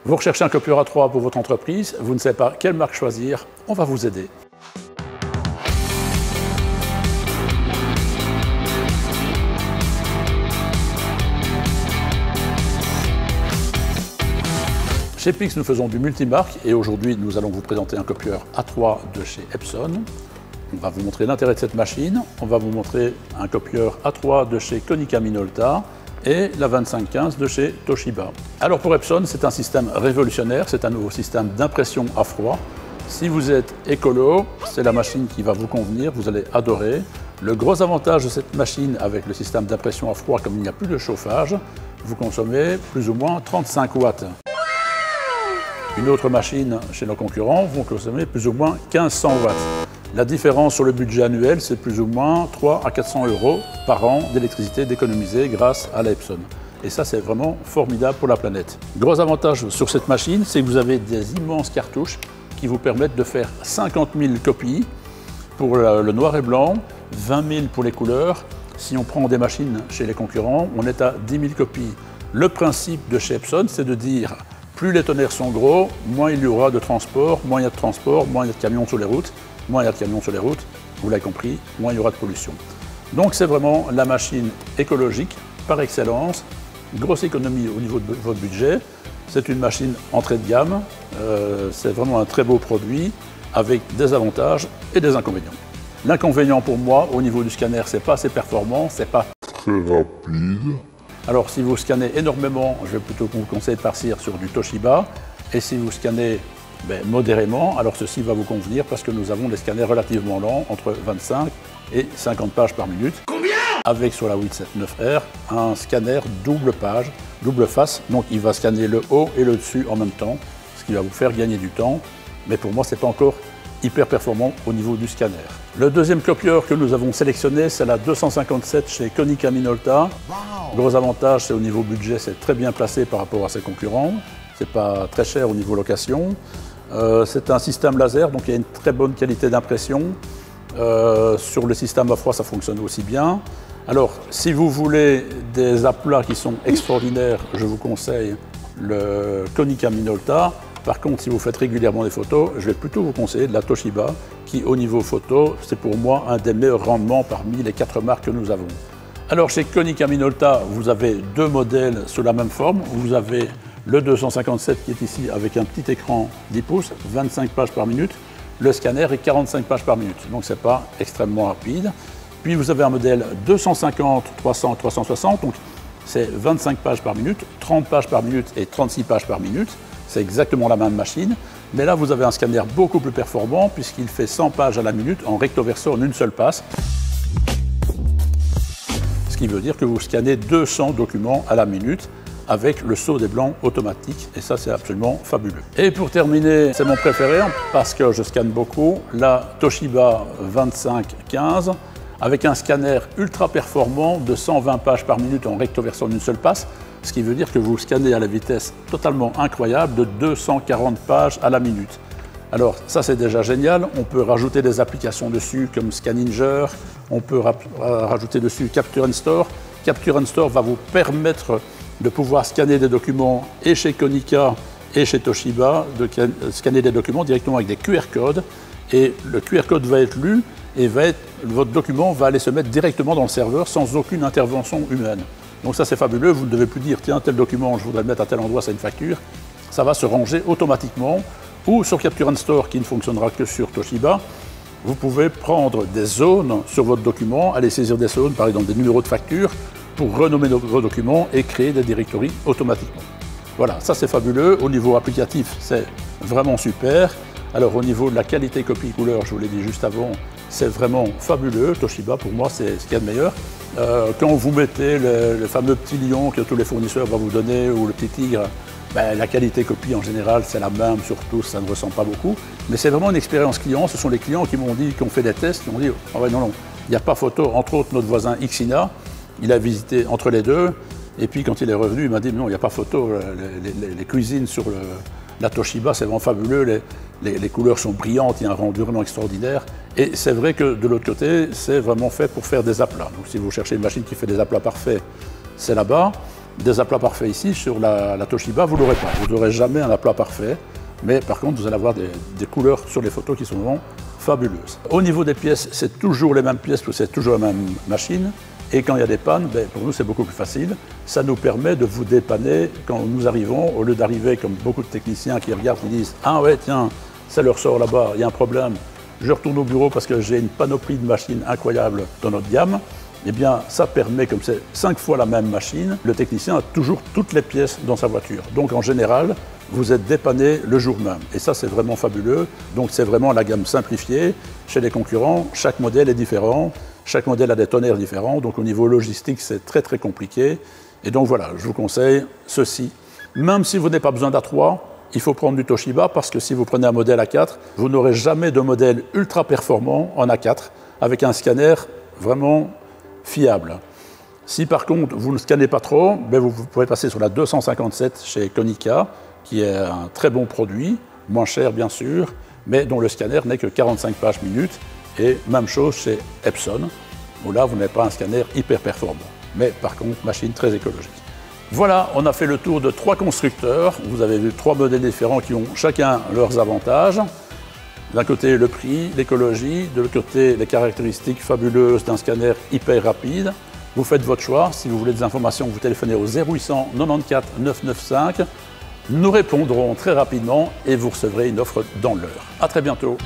Vous recherchez un copieur A3 pour votre entreprise, vous ne savez pas quelle marque choisir, on va vous aider. Chez Pix, nous faisons du multimarque et aujourd'hui, nous allons vous présenter un copieur A3 de chez Epson. On va vous montrer l'intérêt de cette machine. On va vous montrer un copieur A3 de chez Konica Minolta et la 2515 de chez Toshiba. Alors pour Epson, c'est un système révolutionnaire, c'est un nouveau système d'impression à froid. Si vous êtes écolo, c'est la machine qui va vous convenir, vous allez adorer. Le gros avantage de cette machine avec le système d'impression à froid, comme il n'y a plus de chauffage, vous consommez plus ou moins 35 watts. Une autre machine chez nos concurrents vont consommer plus ou moins 1500 watts. La différence sur le budget annuel, c'est plus ou moins 300 à 400 € par an d'électricité d'économiser grâce à la Epson. Et ça, c'est vraiment formidable pour la planète. Gros avantage sur cette machine, c'est que vous avez des immenses cartouches qui vous permettent de faire 50 000 copies pour le noir et blanc, 20 000 pour les couleurs. Si on prend des machines chez les concurrents, on est à 10 000 copies. Le principe de chez Epson, c'est de dire plus les tonnerres sont gros, moins il y aura de transport, moins il y a de transport, moins il y a de camions sur les routes, moins il y a de camions sur les routes, vous l'avez compris, moins il y aura de pollution. Donc c'est vraiment la machine écologique par excellence, grosse économie au niveau de votre budget. C'est une machine entrée de gamme, c'est vraiment un très beau produit avec des avantages et des inconvénients. L'inconvénient pour moi au niveau du scanner, c'est pas assez performant, c'est pas très rapide. Alors si vous scannez énormément, je vais plutôt vous conseiller de partir sur du Toshiba. Et si vous scannez modérément, alors ceci va vous convenir parce que nous avons des scanners relativement lents, entre 25 et 50 pages par minute. Combien? Avec sur la 879R, un scanner double page, double face. Donc il va scanner le haut et le dessus en même temps, ce qui va vous faire gagner du temps. Mais pour moi, ce n'est pas encore hyper performant au niveau du scanner. Le deuxième copieur que nous avons sélectionné, c'est la 257 chez Konica Minolta. Wow. Gros avantage, c'est au niveau budget, c'est très bien placé par rapport à ses concurrents. C'est pas très cher au niveau location. C'est un système laser, donc il y a une très bonne qualité d'impression. Sur le système à froid, ça fonctionne aussi bien. Alors, si vous voulez des aplats qui sont extraordinaires, je vous conseille le Konica Minolta. Par contre, si vous faites régulièrement des photos, je vais plutôt vous conseiller de la Toshiba, qui au niveau photo, c'est pour moi un des meilleurs rendements parmi les 4 marques que nous avons. Alors chez Konica Minolta, vous avez deux modèles sous la même forme. Vous avez le 257 qui est ici avec un petit écran 10 pouces, 25 pages par minute. Le scanner est 45 pages par minute, donc c'est pas extrêmement rapide. Puis vous avez un modèle 250, 300, 360, donc c'est 25 pages par minute, 30 pages par minute et 36 pages par minute. C'est exactement la même machine, mais là vous avez un scanner beaucoup plus performant puisqu'il fait 100 pages à la minute en recto verso en une seule passe. Ce qui veut dire que vous scannez 200 documents à la minute avec le saut des blancs automatique et ça c'est absolument fabuleux. Et pour terminer, c'est mon préféré parce que je scanne beaucoup, la Toshiba 2515 avec un scanner ultra performant de 120 pages par minute en recto verso en une seule passe. Ce qui veut dire que vous scannez à la vitesse totalement incroyable de 240 pages à la minute. Alors ça c'est déjà génial, on peut rajouter des applications dessus comme Scanninger, on peut rajouter dessus Capture and Store. Capture and Store va vous permettre de pouvoir scanner des documents et chez Konica et chez Toshiba, de scanner des documents directement avec des QR codes et le QR code va être lu et votre document va aller se mettre directement dans le serveur sans aucune intervention humaine. Donc ça c'est fabuleux, vous ne devez plus dire tiens tel document je voudrais le mettre à tel endroit, c'est une facture. Ça va se ranger automatiquement. Ou sur Capture and Store qui ne fonctionnera que sur Toshiba, vous pouvez prendre des zones sur votre document, aller saisir des zones, par exemple des numéros de facture, pour renommer vos documents et créer des directories automatiquement. Voilà, ça c'est fabuleux. Au niveau applicatif, c'est vraiment super. Alors au niveau de la qualité copie-couleur, je vous l'ai dit juste avant, c'est vraiment fabuleux. Toshiba, pour moi, c'est ce qu'il y a de meilleur. Quand vous mettez le fameux petit lion que tous les fournisseurs vont vous donner, ou le petit tigre, la qualité copie en général, c'est la même sur tous, ça ne ressemble pas beaucoup. Mais c'est vraiment une expérience client. Ce sont les clients qui m'ont dit, qui ont fait des tests, qui m'ont dit « Ah ouais, non, il n'y a pas photo ». Entre autres, notre voisin Xina, il a visité entre les deux. Et puis quand il est revenu, il m'a dit « Non, il n'y a pas photo, les cuisines sur la Toshiba, c'est vraiment fabuleux, les couleurs sont brillantes, il y a un rendu vraiment extraordinaire. » Et c'est vrai que de l'autre côté, c'est vraiment fait pour faire des aplats. Donc si vous cherchez une machine qui fait des aplats parfaits, c'est là-bas. des aplats parfaits ici. Sur la Toshiba, vous ne l'aurez pas. Vous n'aurez jamais un aplat parfait. Mais par contre, vous allez avoir des couleurs sur les photos qui sont vraiment fabuleuses. Au niveau des pièces, c'est toujours les mêmes pièces, parce que c'est toujours la même machine. Et quand il y a des pannes, pour nous, c'est beaucoup plus facile. Ça nous permet de vous dépanner quand nous arrivons, au lieu d'arriver comme beaucoup de techniciens qui regardent et disent « Ah ouais, tiens, ça leur sort là-bas, il y a un problème, je retourne au bureau parce que j'ai une panoplie de machines incroyables dans notre gamme ». Eh bien, ça permet, comme c'est 5 fois la même machine, le technicien a toujours toutes les pièces dans sa voiture. Donc en général, vous êtes dépanné le jour même. Et ça, c'est vraiment fabuleux. Donc c'est vraiment la gamme simplifiée. Chez les concurrents, chaque modèle est différent. Chaque modèle a des tonnerres différents. Donc au niveau logistique, c'est très très compliqué. Et donc voilà, je vous conseille ceci. Même si vous n'avez pas besoin d'A3, il faut prendre du Toshiba parce que si vous prenez un modèle A4, vous n'aurez jamais de modèle ultra performant en A4 avec un scanner vraiment fiable. Si par contre vous ne scannez pas trop, vous pouvez passer sur la 257 chez Konica, qui est un très bon produit, moins cher bien sûr, mais dont le scanner n'est que 45 pages minutes. Et même chose chez Epson, où là vous n'avez pas un scanner hyper performant, mais par contre machine très écologique. Voilà, on a fait le tour de 3 constructeurs. Vous avez vu 3 modèles différents qui ont chacun leurs avantages. D'un côté, le prix, l'écologie. De l'autre côté, les caractéristiques fabuleuses d'un scanner hyper rapide. Vous faites votre choix. Si vous voulez des informations, vous téléphonez au 0800 94 995. Nous répondrons très rapidement et vous recevrez une offre dans l'heure. À très bientôt.